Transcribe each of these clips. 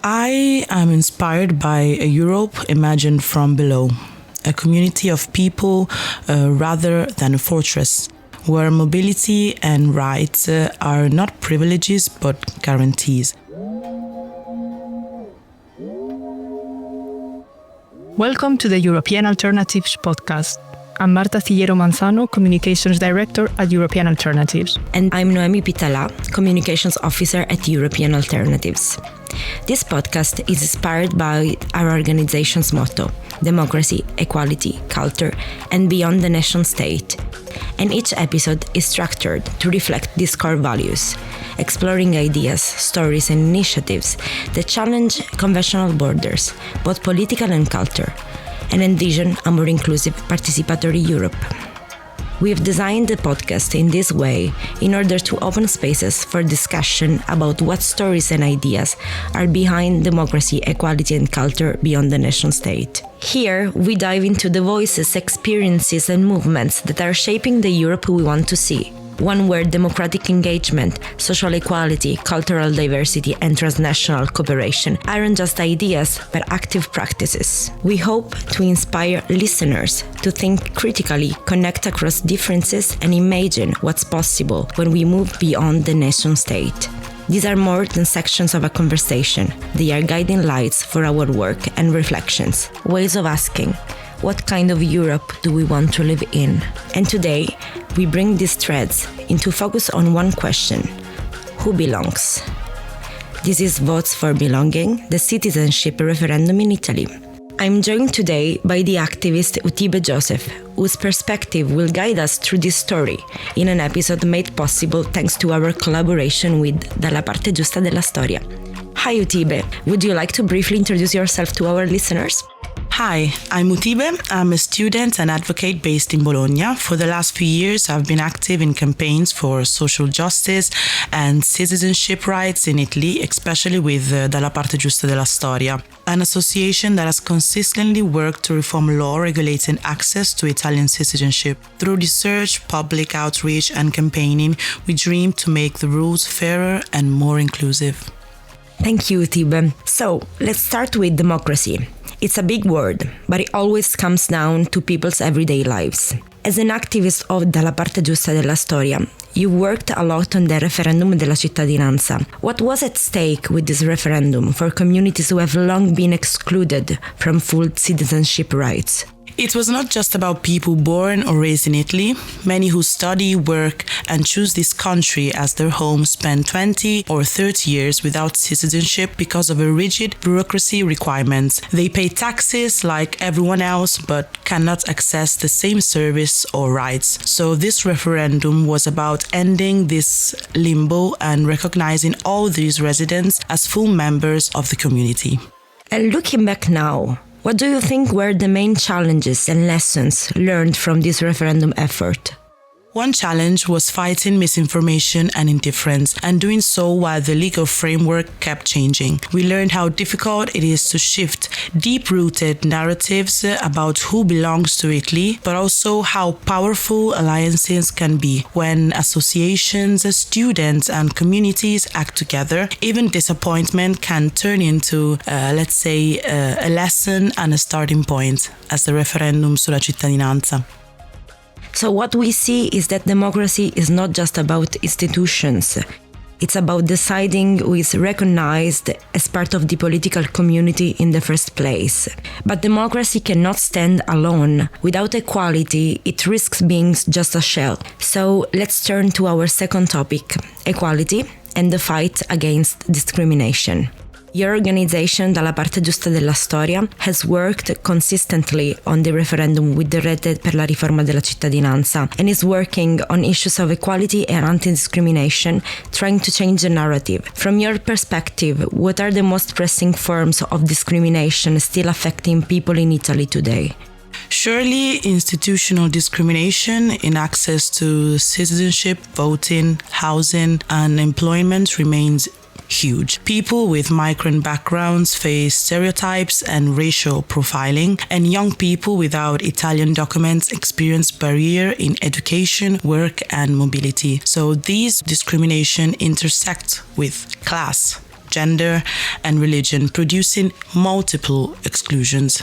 I am inspired by a Europe imagined from below, a community of people rather than a fortress, where mobility and rights are not privileges but guarantees. Welcome to the European Alternatives podcast. I'm Marta Cillero Manzano, Communications Director at European Alternatives. And I'm Noemi Pittalà, Communications Officer at European Alternatives. This podcast is inspired by our organization's motto, democracy, equality, culture, and beyond the nation state. And each episode is structured to reflect these core values, exploring ideas, stories, and initiatives that challenge conventional borders, both political and culture, and envision a more inclusive, participatory Europe. We have designed the podcast in this way in order to open spaces for discussion about what stories and ideas are behind democracy, equality, and culture beyond the nation state. Here, we dive into the voices, experiences, and movements that are shaping the Europe we want to see. One where democratic engagement, social equality, cultural diversity, and transnational cooperation aren't just ideas, but active practices. We hope to inspire listeners to think critically, connect across differences, and imagine what's possible when we move beyond the nation state. These are more than sections of a conversation. They are guiding lights for our work and reflections, ways of asking, what kind of Europe do we want to live in? And today, we bring these threads into focus on one question: who belongs? This is Votes for Belonging, the Citizenship Referendum in Italy. I'm joined today by the activist Utibe Joseph, whose perspective will guide us through this story in an episode made possible thanks to our collaboration with Dalla, Parte, Giusta, della Storia. Hi Utibe, would you like to briefly introduce yourself to our listeners? Hi, I'm Utibe. I'm a student and advocate based in Bologna. For the last few years, I've been active in campaigns for social justice and citizenship rights in Italy, especially with Dalla, Parte, Giusta, della Storia, an association that has consistently worked to reform law regulating access to Italian citizenship. Through research, public outreach, and campaigning, we dream to make the rules fairer and more inclusive. Thank you, Utibe. So, let's start with democracy. It's a big word, but it always comes down to people's everyday lives. As an activist of Dalla, Parte, Giusta, della Storia, you worked a lot on the referendum della cittadinanza. What was at stake with this referendum for communities who have long been excluded from full citizenship rights? It was not just about people born or raised in Italy. Many who study, work, and choose this country as their home spend 20 or 30 years without citizenship because of a rigid bureaucracy requirements. They pay taxes like everyone else, but cannot access the same service or rights. So this referendum was about ending this limbo and recognizing all these residents as full members of the community. And looking back now, what do you think were the main challenges and lessons learned from this referendum effort? One challenge was fighting misinformation and indifference, and doing so while the legal framework kept changing. We learned how difficult it is to shift deep-rooted narratives about who belongs to Italy, but also how powerful alliances can be when associations, students, and communities act together. Even disappointment can turn into, a lesson and a starting point, as the referendum sulla cittadinanza. So what we see is that democracy is not just about institutions. It's about deciding who is recognized as part of the political community in the first place. But democracy cannot stand alone. Without equality, it risks being just a shell. So let's turn to our second topic, equality and the fight against discrimination. Your organization, Dalla, Parte, Giusta, della Storia, has worked consistently on the referendum with the Rete per la riforma della cittadinanza and is working on issues of equality and anti-discrimination, trying to change the narrative. From your perspective, what are the most pressing forms of discrimination still affecting people in Italy today? Surely, institutional discrimination in access to citizenship, voting, housing, and employment remains huge. People with migrant backgrounds face stereotypes and racial profiling, and young people without Italian documents experience barrier in education, work, and mobility. So these discrimination intersect with class. gender, and religion, producing multiple exclusions.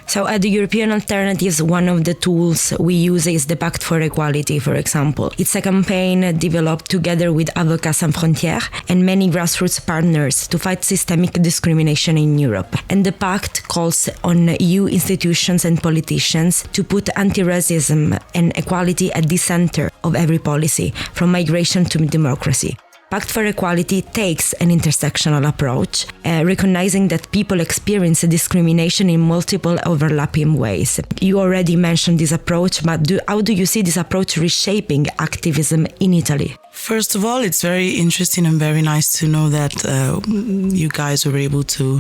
So at the European Alternatives, one of the tools we use is the Pact for Equality, for example. It's a campaign developed together with Avocats Sans Frontières and many grassroots partners to fight systemic discrimination in Europe. And the pact calls on EU institutions and politicians to put anti-racism and equality at the center of every policy, from migration to democracy. Pact for Equality takes an intersectional approach, recognizing that people experience discrimination in multiple overlapping ways. You already mentioned this approach, but how do you see this approach reshaping activism in Italy? First of all, it's very interesting and very nice to know that you guys were able to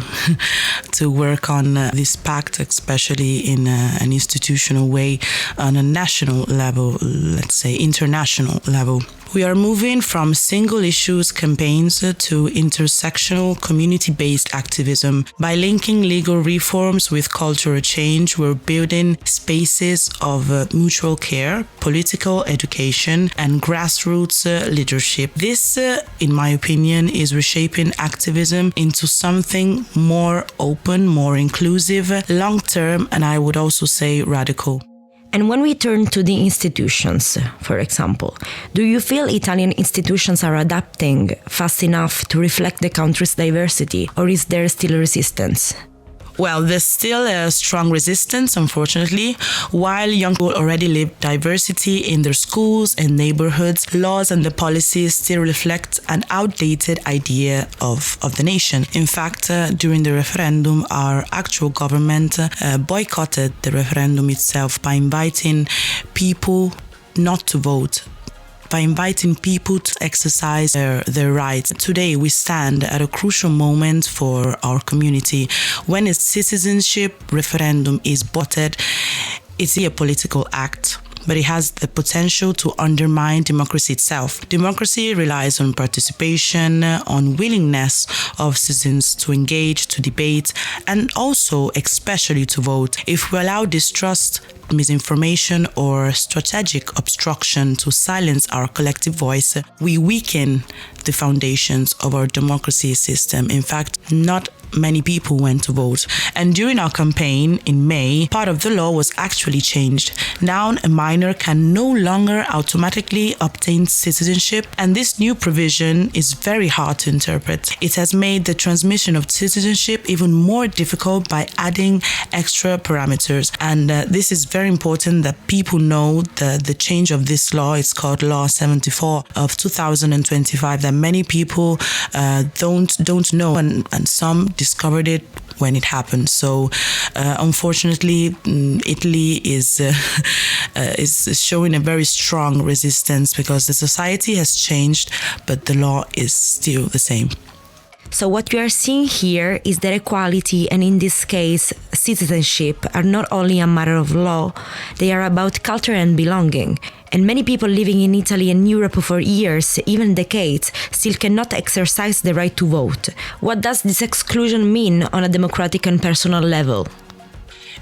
to work on this pact, especially in an institutional way, on a national level, let's say international level. We are moving from single issues campaigns to intersectional community-based activism. By linking legal reforms with cultural change, we're building spaces of mutual care, political education, and grassroots leadership. This, in my opinion, is reshaping activism into something more open, more inclusive, long-term, and I would also say radical. And when we turn to the institutions, for example, do you feel Italian institutions are adapting fast enough to reflect the country's diversity, or is there still resistance? Well, there's still a strong resistance, unfortunately. While young people already live diversity in their schools and neighborhoods, laws and the policies still reflect an outdated idea of the nation. In fact, during the referendum, our actual government boycotted the referendum itself by inviting people not to vote, by inviting people to exercise their rights. Today, we stand at a crucial moment for our community. When a citizenship referendum is voted, it's a political act, but it has the potential to undermine democracy itself. Democracy relies on participation, on willingness of citizens to engage, to debate, and also especially to vote. If we allow distrust, misinformation, or strategic obstruction to silence our collective voice, we weaken the foundations of our democracy system. In fact, not many people went to vote. And during our campaign in May, part of the law was actually changed. Now, a minor can no longer automatically obtain citizenship, and this new provision is very hard to interpret. It has made the transmission of citizenship even more difficult by adding extra parameters. And this is very important that people know the change of this law. It's called Law 74 of 2025, that many people don't know, and some discovered it when it happened. So unfortunately, Italy is showing a very strong resistance because the society has changed, but the law is still the same. So what we are seeing here is that equality, and in this case citizenship, are not only a matter of law, they are about culture and belonging. And many people living in Italy and Europe for years, even decades, still cannot exercise the right to vote. What does this exclusion mean on a democratic and personal level?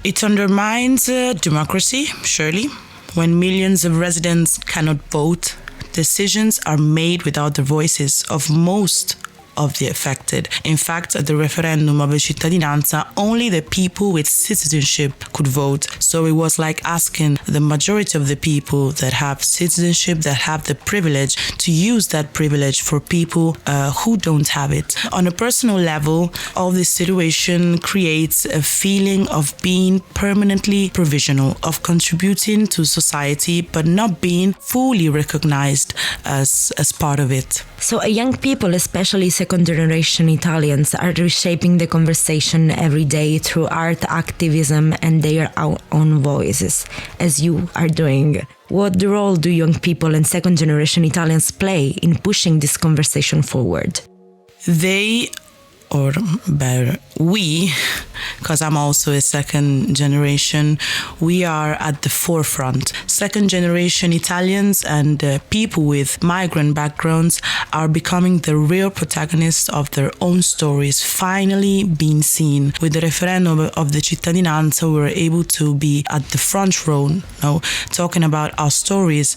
It undermines democracy, surely. When millions of residents cannot vote, decisions are made without the voices of most of the affected. In fact, at the referendum of cittadinanza, only the people with citizenship could vote. So it was like asking the majority of the people that have citizenship, that have the privilege, to use that privilege for people who don't have it. On a personal level, all this situation creates a feeling of being permanently provisional, of contributing to society, but not being fully recognized as part of it. So young people, especially second-generation Italians, are reshaping the conversation every day through art, activism, and their own voices, as you are doing. What role do young people and second-generation Italians play in pushing this conversation forward? They, or better, we, because I'm also a second generation, we are at the forefront. Second generation Italians and people with migrant backgrounds are becoming the real protagonists of their own stories, finally being seen. With the referendum of the cittadinanza, we were able to be at the front row, talking about our stories,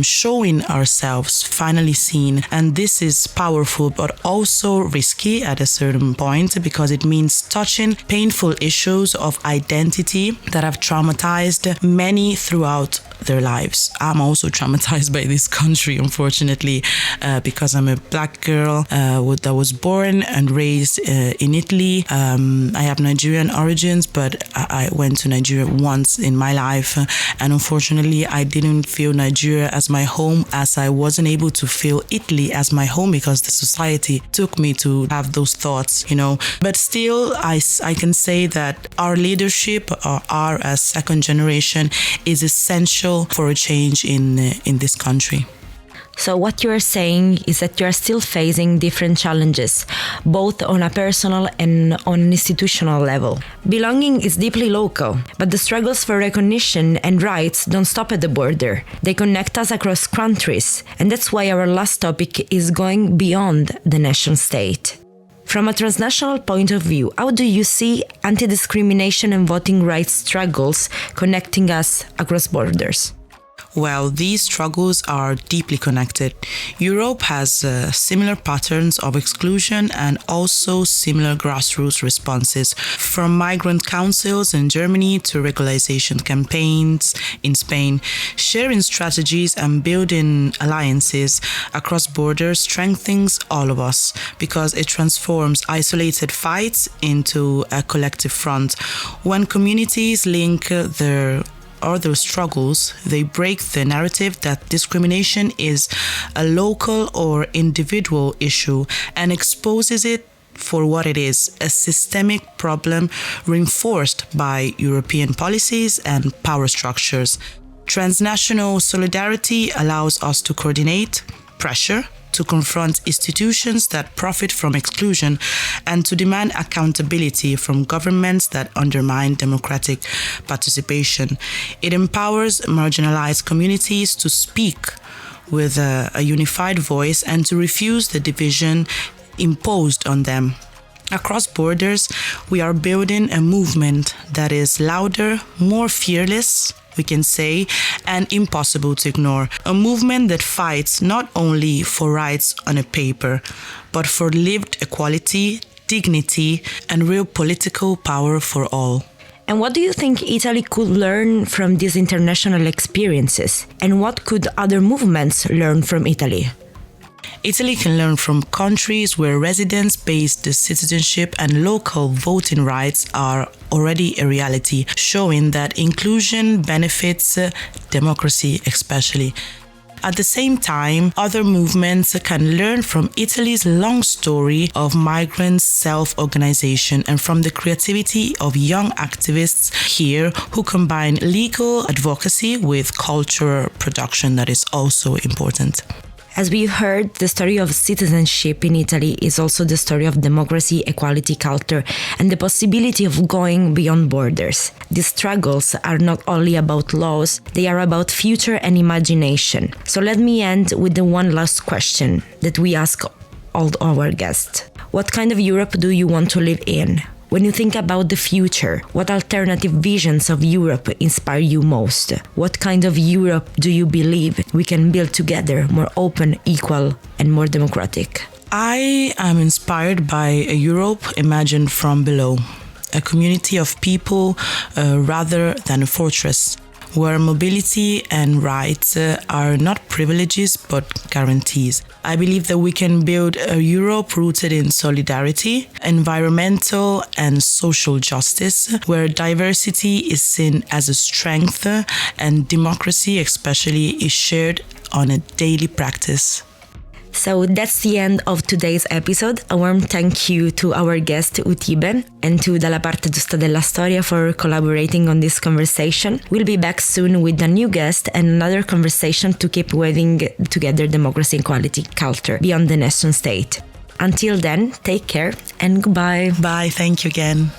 showing ourselves, finally seen. And this is powerful, but also risky at a certain point, because it means touching painful issues of identity that have traumatized many throughout their lives. I'm also traumatized by this country, unfortunately, because I'm a black girl that was born and raised in Italy. I have Nigerian origins, but I went to Nigeria once in my life, and unfortunately I didn't feel Nigeria as my home, as I wasn't able to feel Italy as my home, because the society took me to have those thoughts, But still, I can say that our leadership, our as second generation, is essential for a change in this country. So what you are saying is that you are still facing different challenges, both on a personal and on an institutional level. Belonging is deeply local, but the struggles for recognition and rights don't stop at the border. They connect us across countries, and that's why our last topic is going beyond the nation state. From a transnational point of view, how do you see anti-discrimination and voting rights struggles connecting us across borders? Well, these struggles are deeply connected. Europe has similar patterns of exclusion and also similar grassroots responses, from migrant councils in Germany to regularization campaigns in Spain. Sharing strategies and building alliances across borders strengthens all of us, because it transforms isolated fights into a collective front. When communities link their struggles, they break the narrative that discrimination is a local or individual issue and exposes it for what it is, a systemic problem reinforced by European policies and power structures. Transnational solidarity allows us to coordinate, pressure, to confront institutions that profit from exclusion, and to demand accountability from governments that undermine democratic participation. It empowers marginalized communities to speak with a unified voice and to refuse the division imposed on them. Across borders, we are building a movement that is louder, more fearless, we can say, and impossible to ignore. A movement that fights not only for rights on a paper, but for lived equality, dignity, and real political power for all. And what do you think Italy could learn from these international experiences? And what could other movements learn from Italy? Italy can learn from countries where residence-based citizenship and local voting rights are already a reality, showing that inclusion benefits democracy especially. At the same time, other movements can learn from Italy's long story of migrant self-organization and from the creativity of young activists here who combine legal advocacy with cultural production that is also important. As we heard, the story of citizenship in Italy is also the story of democracy, equality, culture, and the possibility of going beyond borders. These struggles are not only about laws, they are about future and imagination. So let me end with the one last question that we ask all our guests. What kind of Europe do you want to live in? When you think about the future, what alternative visions of Europe inspire you most? What kind of Europe do you believe we can build together, more open, equal, and more democratic? I am inspired by a Europe imagined from below, a community of people rather than a fortress, where mobility and rights are not privileges but guarantees. I believe that we can build a Europe rooted in solidarity, environmental and social justice, where diversity is seen as a strength and democracy especially is shared on a daily practice. So that's the end of today's episode. A warm thank you to our guest Utibe and to Dalla, Parte, Giusta, della, Storia for collaborating on this conversation. We'll be back soon with a new guest and another conversation to keep weaving together democracy, equality, culture beyond the nation state. Until then, take care and goodbye. Bye, thank you again.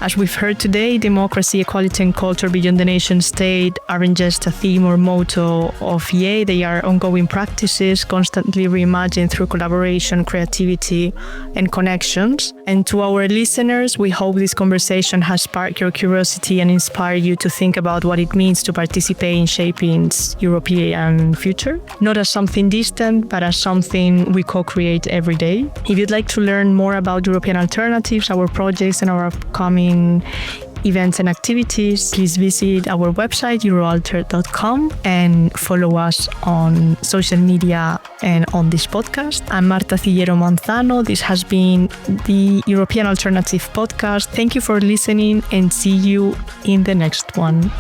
As we've heard today, democracy, equality and culture beyond the nation state aren't just a theme or motto of EA, they are ongoing practices constantly reimagined through collaboration, creativity and connections. And to our listeners, we hope this conversation has sparked your curiosity and inspired you to think about what it means to participate in shaping European future, not as something distant, but as something we co-create every day. If you'd like to learn more about European alternatives, our projects and our upcoming events and activities, please visit our website euroalter.com and follow us on social media and on this podcast. I'm Marta Cillero Manzano. This has been the European Alternative Podcast. Thank you for listening and see you in the next one.